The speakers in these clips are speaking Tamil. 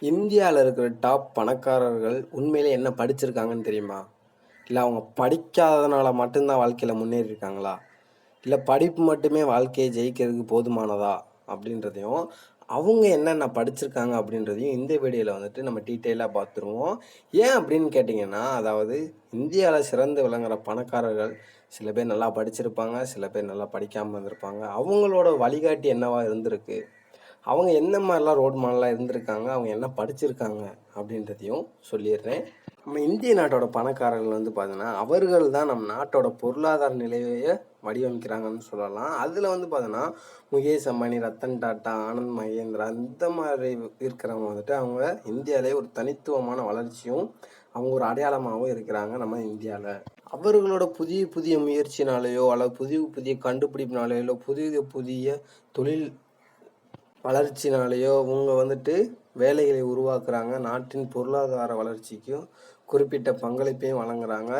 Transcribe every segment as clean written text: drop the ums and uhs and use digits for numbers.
இந்தியாவில் இருக்கிற டாப் பணக்காரர்கள் உண்மையிலே என்ன படிச்சிருக்காங்கன்னு தெரியுமா? இல்லை அவங்க படிக்காததுனால மட்டும்தான் வாழ்க்கையில் முன்னேறி இருக்காங்களா? இல்லை படிப்பு மட்டுமே வாழ்க்கையை ஜெயிக்கிறதுக்கு போதுமானதா அப்படின்றதையும், அவங்க என்னென்ன படிச்சிருக்காங்க அப்படின்றதையும் இந்த வீடியோவில் வந்துட்டு நம்ம டீட்டெயிலாக பார்த்துருவோம். ஏன் அப்படின்னு கேட்டிங்கன்னா, அதாவது இந்தியாவில் சிறந்து விளங்குற பணக்காரர்கள் சில பேர் நல்லா படிச்சிருப்பாங்க, சில பேர் நல்லா படிக்காமல் இருந்திருப்பாங்க. அவங்களோட வழிகாட்டி என்னவா இருந்திருக்கு, அவங்க என்ன மாதிரிலாம் ரோல் மாடலாக இருந்திருக்காங்க, அவங்க என்ன படிச்சிருக்காங்க அப்படின்றதையும் சொல்லிடுறேன். நம்ம இந்திய நாட்டோட பணக்காரர்கள் வந்து பார்த்தீங்கன்னா, அவர்கள் தான் நம்ம நாட்டோட பொருளாதார நிலையை வடிவமைக்கிறாங்கன்னு சொல்லலாம். அதில் வந்து பார்த்தீங்கன்னா, முகேஷ் அம்பானி, ரத்தன் டாட்டா, ஆனந்த் மகேந்திரா இந்த மாதிரி இருக்கிறவங்க வந்துட்டு அவங்க இந்தியாவிலே ஒரு தனித்துவமான வளர்ச்சியும் அவங்க ஒரு அடையாளமாகவும் இருக்கிறாங்க நம்ம இந்தியாவில். அவர்களோட புதிய புதிய முயற்சினாலேயோ அல்லது புதிய புதிய கண்டுபிடிப்பினாலேயோ இல்லை புதிய புதிய தொழில் வளர்ச்சினாலேயோ அவங்க வந்துட்டு வேலைகளை உருவாக்குறாங்க, நாட்டின் பொருளாதார வளர்ச்சிக்கும் குறிப்பிட்ட பங்களிப்பையும் வழங்குறாங்க.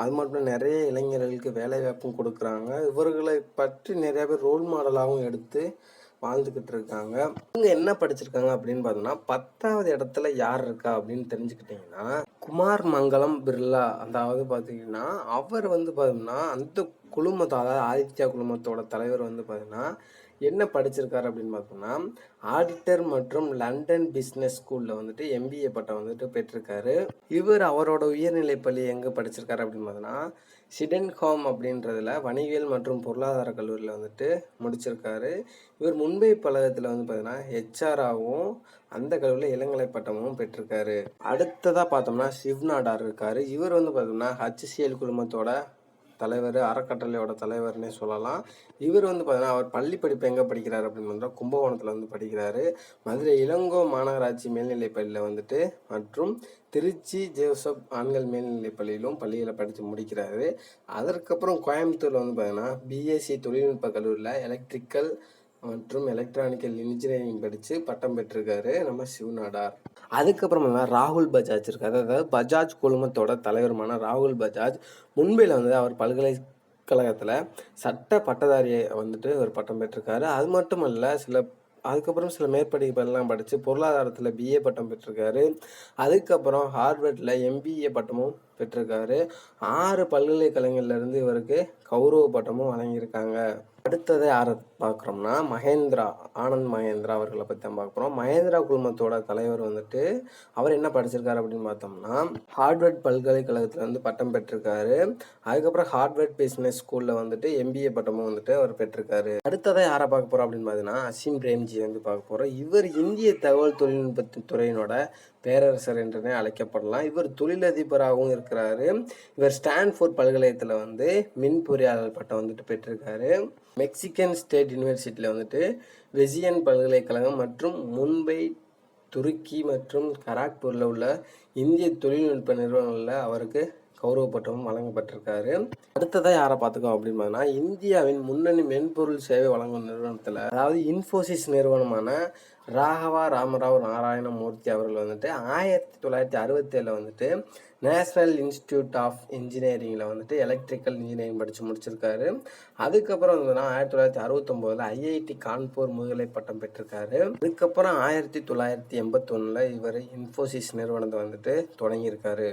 அது மட்டும் நிறைய இளைஞர்களுக்கு வேலைவாய்ப்பும் கொடுக்குறாங்க. இவர்களை பற்றி நிறைய பேர் ரோல் மாடலாகவும் எடுத்து வாழ்ந்துக்கிட்டு இருக்காங்க. இவங்க என்ன படிச்சிருக்காங்க அப்படின்னு பார்த்தோம்னா, 10வது இடத்துல யார் இருக்கா அப்படின்னு தெரிஞ்சுக்கிட்டிங்கன்னா, குமார் மங்கலம் பிர்லா. அதாவது பார்த்தீங்கன்னா அவர் வந்து பார்த்தீங்கன்னா அந்த குழுமத்தை, அதாவது ஆதித்யா குழுமத்தோட தலைவர் வந்து பார்த்தீங்கன்னா என்ன படிச்சிருக்காரு அப்படின்னு பார்த்தோம்னா, ஆடிட்டர் மற்றும் லண்டன் பிஸ்னஸ் ஸ்கூலில் வந்துட்டு எம்பிஏ பட்டம் வந்துட்டு பெற்றிருக்காரு. இவர் அவரோட உயர்நிலை பள்ளி எங்கே படிச்சிருக்காரு அப்படின்னு பார்த்தோம்னா, சிடென்ஹாம் அப்படின்றதுல வணிகவியல் மற்றும் பொருளாதார கல்லூரியில் வந்துட்டு முடிச்சிருக்காரு. இவர் மும்பை பல்கலைக்கழகத்தில் வந்து பார்த்தீங்கன்னா ஹெச்ஆராகவும் அந்த கல்லூரியில் இளங்கலை பட்டமும் பெற்றிருக்காரு. அடுத்ததாக பார்த்தோம்னா சிவ் நாடார் இருக்காரு. இவர் வந்து பார்த்தோம்னா ஹச்சிஎல் குழுமத்தோட தலைவர், அறக்கட்டளையோட தலைவர்னே சொல்லலாம். இவர் வந்து பார்த்தீங்கன்னா அவர் பள்ளி படிப்பு எங்கே படிக்கிறார் அப்படின்னு பார்த்தா கும்பகோணத்தில் வந்து படிக்கிறாரு. மதுரை இளங்கோ மாநகராட்சி மேல்நிலைப் பள்ளியில் வந்துட்டு மற்றும் திருச்சி ஜோசப் ஆண்கள் மேல்நிலைப் பள்ளியிலும் பள்ளிகளை படித்து முடிக்கிறாரு. அதற்கப்புறம் கோயம்புத்தூரில் வந்து பார்த்தீங்கன்னா பிஎஸ்சி தொழில்நுட்ப கல்லூரியில் எலக்ட்ரிக்கல் மற்றும் எலக்ட்ரானிக்கல் இன்ஜினியரிங் படித்து பட்டம் பெற்றிருக்காரு நம்ம சிவநாடார். அதுக்கப்புறமா ராகுல் பஜாஜ் இருக்காரு. அதாவது பஜாஜ் குழுமத்தோட தலைவருமான ராகுல் பஜாஜ் மும்பையில் வந்து அவர் பல்கலைக்கழகத்தில் சட்ட பட்டதாரியை வந்துட்டு ஒரு பட்டம் பெற்றிருக்காரு. அது மட்டும் இல்லை, அதுக்கப்புறம் சில மேற்படிப்பெல்லாம் படித்து பொருளாதாரத்தில் பிஏ பட்டம் பெற்றிருக்காரு. அதுக்கப்புறம் ஹார்வர்டில் எம்பிஏ பட்டமும் பெற்றிருக்காரு. 6 பல்கலைக்கழகங்கள்லேருந்து இவருக்கு கௌரவ பட்டமும் வழங்கியிருக்காங்க. அடுத்ததை யாரை பார்க்குறோம்னா மகேந்திரா, ஆனந்த் மகேந்திரா அவர்களை பற்றி தான் பார்க்க போகிறோம். மகேந்திரா குழுமத்தோட தலைவர் வந்துட்டு அவர் என்ன படிச்சிருக்காரு அப்படின்னு பார்த்தோம்னா, ஹார்வர்ட் பல்கலைக்கழகத்தில் வந்து பட்டம் பெற்றிருக்காரு. அதுக்கப்புறம் ஹார்வர்ட் பிஸ்னஸ் ஸ்கூலில் வந்துட்டு எம்பிஏ பட்டமும் வந்துட்டு அவர் பெற்றிருக்காரு. அடுத்ததை யாரை பார்க்க போகிறோம் அப்படின்னு பார்த்தீங்கன்னா அசீம் பிரேம்ஜி வந்து பார்க்க போகிறோம். இவர் இந்திய தகவல் தொழில்நுட்ப துறையினோட பேரரசர் என்றே அழைக்கப்படலாம். இவர் தொழிலதிபராகவும் இருக்கிறாரு. இவர் ஸ்டான்ஃபோர்ட் பல்கலைக்கழகத்தில் வந்து மின் பொறியாளர் பட்டம் வந்துட்டு பெற்றிருக்காரு. மெக்சிகன் ஸ்டேட் யூனிவர்சிட்டியில் வந்துட்டு வெசியன் பல்கலைக்கழகம் மற்றும் மும்பை, துருக்கி மற்றும் கராக்பூரில் உள்ள இந்திய தொழில்நுட்ப நிறுவனங்களில் அவருக்கு கௌரவ பட்டமும் வழங்கப்பட்டிருக்காரு. அடுத்ததாக யாரை பார்த்துக்கோம் அப்படின்னு பார்த்தீங்கன்னா, இந்தியாவின் முன்னணி மென்பொருள் சேவை வழங்கும் நிறுவனத்தில், அதாவது இன்ஃபோசிஸ் நிறுவனமான ராகவா ராமராவ் நாராயணமூர்த்தி அவர்கள் வந்துட்டு 1967 வந்துட்டு நேஷ்னல் இன்ஸ்டிடியூட் ஆஃப் இன்ஜினியரிங்கில் வந்துட்டு எலக்ட்ரிக்கல் இன்ஜினியரிங் படித்து முடிச்சிருக்காரு. அதுக்கப்புறம் வந்துன்னா 1969 ஐஐடி கான்பூர் முதுகலை பட்டம் பெற்றிருக்காரு. அதுக்கப்புறம் 1981 இவர் இன்ஃபோசிஸ் நிறுவனத்தை வந்துட்டு தொடங்கியிருக்காரு.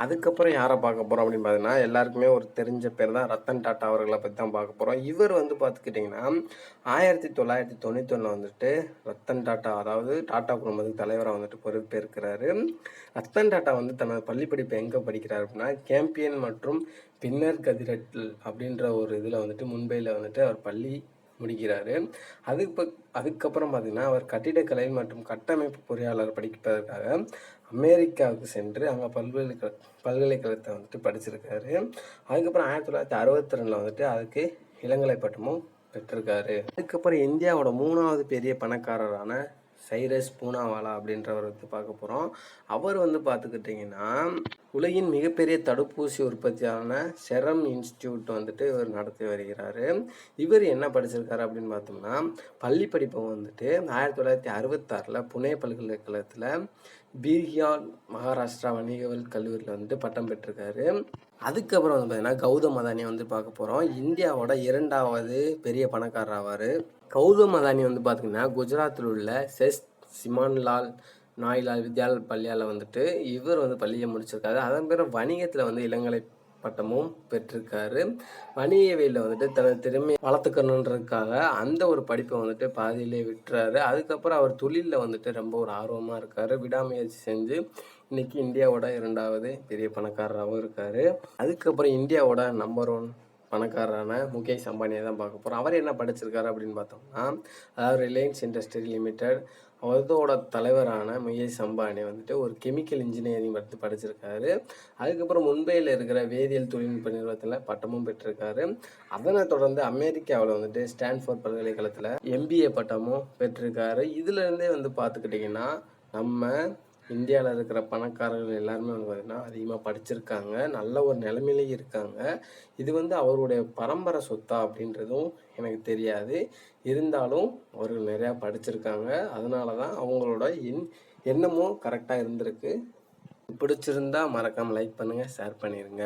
அதுக்கப்புறம் யாரை பார்க்க போகிறோம் அப்படின்னு பார்த்தீங்கன்னா, எல்லாருக்குமே ஒரு தெரிஞ்ச பேர் தான் ரத்தன் டாட்டா அவர்களை பற்றி தான் பார்க்க போகிறோம். இவர் வந்து பார்த்துக்கிட்டிங்கன்னா 1991 வந்துட்டு ரத்தன் டாட்டா, அதாவது டாட்டா குழுமத்துக்கு தலைவராக வந்துட்டு பொறுப்பேற்கிறாரு. ரத்தன் டாட்டா வந்து தனது பள்ளிப்படிப்பு எங்கே படிக்கிறார் அப்படின்னா, கேம்பியன் மற்றும் பின்னர் கதிரட்டில் அப்படின்ற ஒரு இதில் வந்துட்டு மும்பையில் வந்துட்டு அவர் பள்ளி முடிக்கிறாரு. அதுக்கப்புறம் பார்த்திங்கன்னா அவர் கட்டிடக்கலை மற்றும் கட்டமைப்பு பொறியாளர் படிப்பதற்காக அமெரிக்காவுக்கு சென்று அங்கே பல்கலைக்கழகத்தை வந்துட்டு படிச்சிருக்காரு. அதுக்கப்புறம் 1962 வந்துட்டு அதுக்கு இளங்கலை பட்டமும் பெற்றிருக்காரு. அதுக்கப்புறம் இந்தியாவோட 3வது பெரிய பணக்காரரான சைரஸ் பூனாவாலா அப்படின்றவர் வந்து பார்க்க போகிறோம். அவர் வந்து பார்த்துக்கிட்டிங்கன்னா உலகின் மிகப்பெரிய தடுப்பூசி உற்பத்தியான செரம் இன்ஸ்டியூட் வந்துட்டு இவர் நடத்தி வருகிறாரு. இவர் என்ன படிச்சிருக்காரு அப்படின்னு பார்த்தோம்னா, பள்ளி படிப்பை வந்துட்டு 1966 புனே பல்கலைக்கழகத்தில் பீர்கியால் மகாராஷ்டிரா வணிகவியல் கல்லூரியில் வந்துட்டு பட்டம் பெற்றிருக்காரு. அதுக்கப்புறம் வந்து பார்த்தீங்கன்னா கௌதம் அதானியை வந்து பார்க்க போகிறோம். இந்தியாவோட 2வது பெரிய பணக்காரர் ஆவார். கௌதம் அதானி வந்து பார்த்திங்கன்னா குஜராத்தில் உள்ள செஸ்ட் சிமான்லால் நாயிலால் வித்யால் பள்ளியால் வந்துட்டு இவர் வந்து பள்ளியை முடிச்சிருக்காரு. அதன் பிறகு வணிகத்தில் வந்து இளங்கலை பட்டமும் பெற்றிருக்காரு. வணிகவியலில் வந்துட்டு தனது திறமையை வளர்த்துக்கணுன்றதுக்காக அந்த ஒரு படிப்பை வந்துட்டு பாதியிலே விட்டுறாரு. அதுக்கப்புறம் அவர் தொழிலில் வந்துட்டு ரொம்ப ஒரு ஆர்வமாக இருக்கார். விடாமுயற்சி செஞ்சு இன்னைக்கு இந்தியாவோட 2வது பெரிய பணக்காரராகவும் இருக்கார். அதுக்கப்புறம் இந்தியாவோட நம்பர் 1 பணக்காரரான முகேஷ் அம்பானியை தான் பார்க்க போகிறோம். அவர் என்ன படிச்சிருக்காரு அப்படின்னு பார்த்தோம்னா, அதாவது ரிலையன்ஸ் இண்டஸ்ட்ரி லிமிடெட் அதோட தலைவரான முகேஷ் அம்பானி வந்துட்டு ஒரு கெமிக்கல் இன்ஜினியரிங் பற்றி படிச்சிருக்காரு. அதுக்கப்புறம் மும்பையில் இருக்கிற வேதியியல் தொழில்நுட்ப நிறுவனத்தில் பட்டமும் பெற்றிருக்காரு. அதனை தொடர்ந்து அமெரிக்காவில் வந்துட்டு ஸ்டான்ஃபோர்ட் பல்கலைக்கழகத்தில் MBA பட்டமும் பெற்றிருக்காரு. இதுலேருந்தே வந்து பார்த்துக்கிட்டிங்கன்னா நம்ம இந்தியாவில் இருக்கிற பணக்காரர்கள் எல்லாருமே வந்து பார்த்திங்கன்னா அதிகமாக படிச்சிருக்காங்க, நல்ல ஒரு நிலைமையிலேயே இருக்காங்க. இது வந்து அவருடைய பரம்பரை சொத்தா அப்படின்றதும் எனக்கு தெரியாது. இருந்தாலும் அவர்கள் நிறையா படிச்சிருக்காங்க. அதனால தான் அவங்களோட எண்ணமும் கரெக்டாக இருந்திருக்கு. பிடிச்சிருந்தா மறக்காமல் லைக் பண்ணுங்கள், ஷேர் பண்ணிடுங்க.